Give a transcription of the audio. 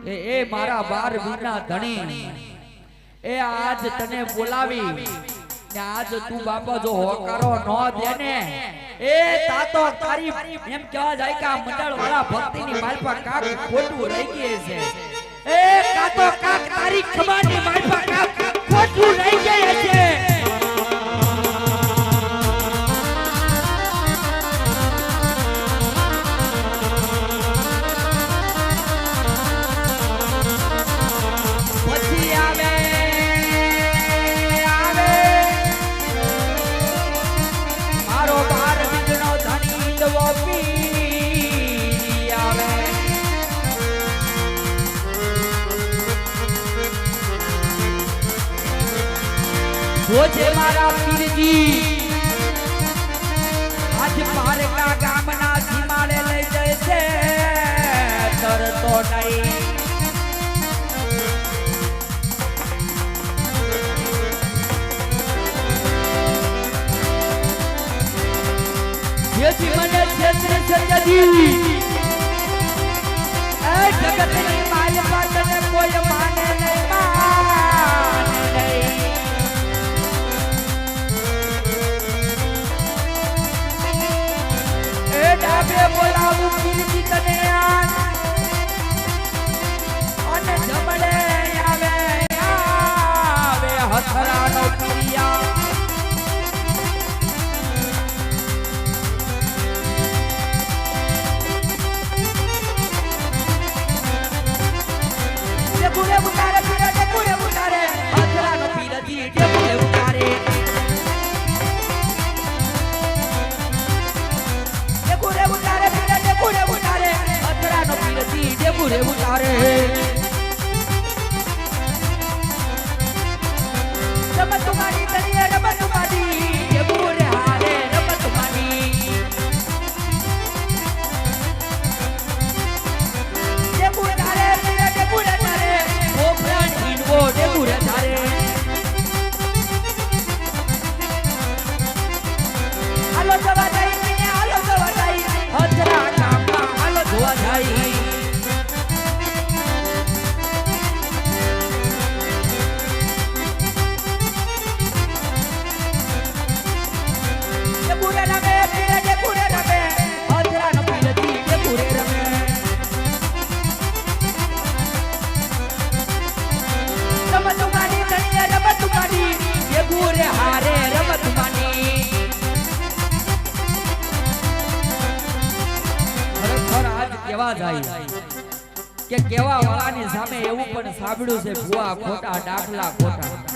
એ મારા બાર વીરના ધણી એ આજ તને બોલાવી ને આજ તું બાપા જો હોકારો નો દે ને એ તાતો તારી એમ કહેવા જાય કે આ મંડળ વાળા ભક્તિની માલપા કાક ખોટું રહી ગઈ છે એ કાતો કાક તારી ખબાની માલપા કાક ખોટું રહી ગઈ છે જોજે મારા પીરજી આજ પારકા ગામના સીમાડે લઈ જાય છે તરતો નહીં જેથી મને ક્ષેત્ર સજ્જદી એ જગતની મારી વાતને કોઈ માને નહીં માને નહીં ડાબે બોલાવું પીરજી તને અને જમડે આવે આવે હથરાનો પીરિયા ડેબુરે ઉતારે પીરા ડેબુરે ઉતારે હથરાનો પીરજી ડેબુરે ઉતારે ડેબુરે ઉતારે રમત મારી તળિયે રમત મારી ડેબુરે હારે રમત મારી ડેબુરે તારે ડેબુરે તારે ઓ પ્રાણ ઈનવો ડેબુરે તારે હાલો જવા જાય હાલો જવા જાય હજરા કામમાં હાલો જોવા જાય કે કેવા વાળાની સામે એવું પણ સાંભળ્યું છે ભુવા ખોટા ડાકલા ખોટા